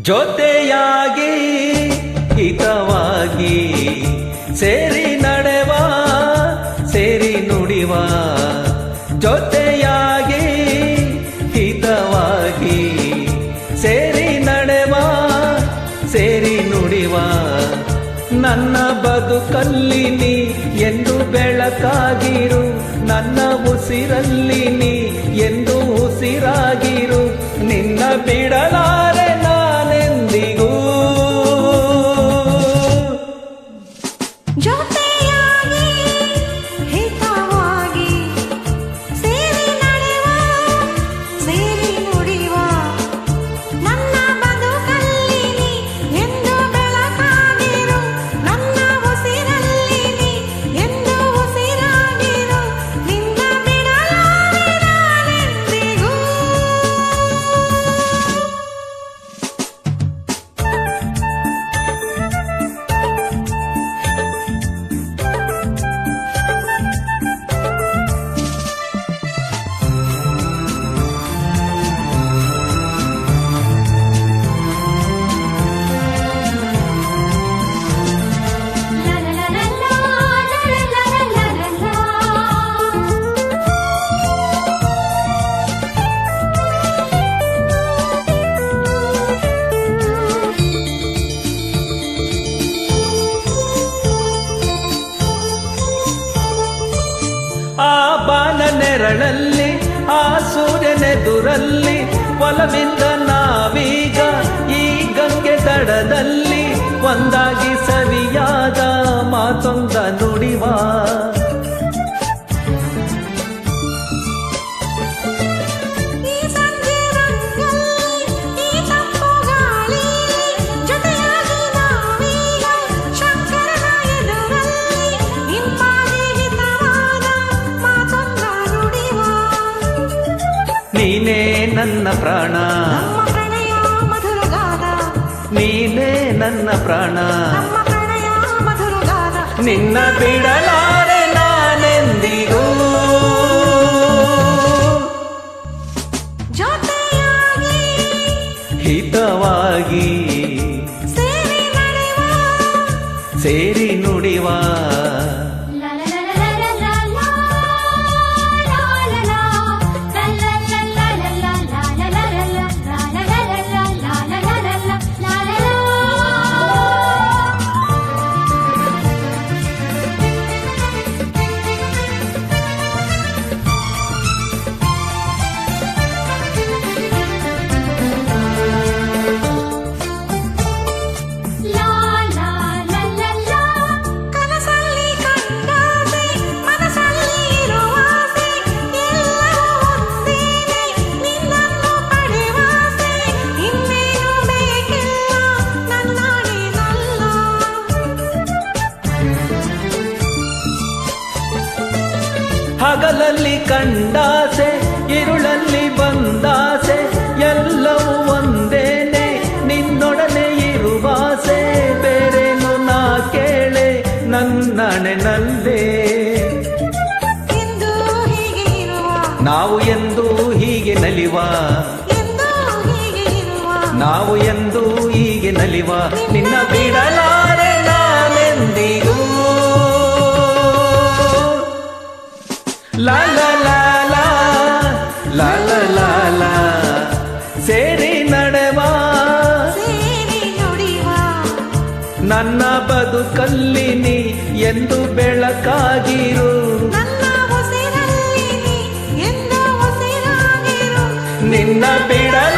ಜೊತೆಯಾಗಿ ಹಿತವಾಗಿ ಸೇರಿ ನಡೆವ ಸೇರಿ ನುಡಿವ ಜೊತೆಯಾಗಿ ಹಿತವಾಗಿ ಸೇರಿ ನಡೆವ ಸೇರಿ ನುಡಿವ ನನ್ನ ಬದುಕಲ್ಲಿ ನೀ ಎಂದು ಬೆಳಕಾಗಿರು ನನ್ನ ಉಸಿರಲ್ಲಿ ನೀ ಎಂದು ಉಸಿರಾಗಿರು ನಿನ್ನ ಬಿಡಲಾರೆ ನಾನೆಂದಿಗೂ ಜೊತೆಯಾಗಿ ಹಿತವಾಗಿ ಸೇರಿ ನಡೆವ ಸೇರಿ ನುಡಿವ ನನ್ನ ಬದುಕಲ್ಲಿ ನೀ ಎಂದು ಬೆಳಕಾಗಿರು ನನ್ನ ಉಸಿರಲ್ಲಿ ನೀ ಎಂದು ಉಸಿರಾಗಿರು ನಿನ್ನ ಬಿಡಲಾರೆ ನಾನೆಂದಿಗೂ ಆ ಬಾನ ನೆರಳಲ್ಲಿ ಆ ಸೂರ್ಯನೆದುರಲ್ಲಿ ಒಲವಿಂದ ನಾವೀಗ ಈ ಗಂಗೆ ದಡದಲ್ಲಿ ಒಂದಾಗಿ ಸರಿಯಾದ ಮಾತೊಂದ ನುಡಿವ ನೀನೇ ನನ್ನ ಪ್ರಾಣ ನೀನೇ ನನ್ನ ಪ್ರಾಣ ನಿನ್ನ ಬಿಡಲಾರೆ ನಾನೆಂದಿಗೂ ಜೊತೆಯಾಗಿ ಹಿತವಾಗಿ ಸೇರಿ ನುಡಿವ ಹಗಲಲ್ಲಿ ಕಂಡಾಸೆ ഇരുಳಲ್ಲಿ ಬಂದಾಸೆ ಎಲ್ಲವೂ ಒಂದೇನೆ ನಿನ್ನೊಡನೆ ಇರುವಾಸೆ ಬೇರೇನು ನಾ ಕೇಳೆ ನನ್ನಣೆನಲ್ಲೇ ನಾವು ಎಂದು ಹೀಗೆ ನಲಿವ ನಾವು ಎಂದು ಹೀಗೆ ನಲಿವ ನಿನ್ನ ಬಿಡಲಾರೆ ನಾನೆಂದಿಗೂ ಲಾ ಲಾ ಲಾ ಲಾ ಲಾ ಲಾ ಲಾ ಲಾ ಸೇರಿ ನಡೆವ ಸೇರಿ ನುಡಿವ ನನ್ನ ಬದುಕಲ್ಲಿ ನೀ ಎಂದು ಬೆಳಕಾಗಿರು ನನ್ನ ಉಸಿರಲ್ಲಿ ನೀ ಎಂದು ಉಸಿರಾಗಿರು ನಿನ್ನ ಬಿಡಲ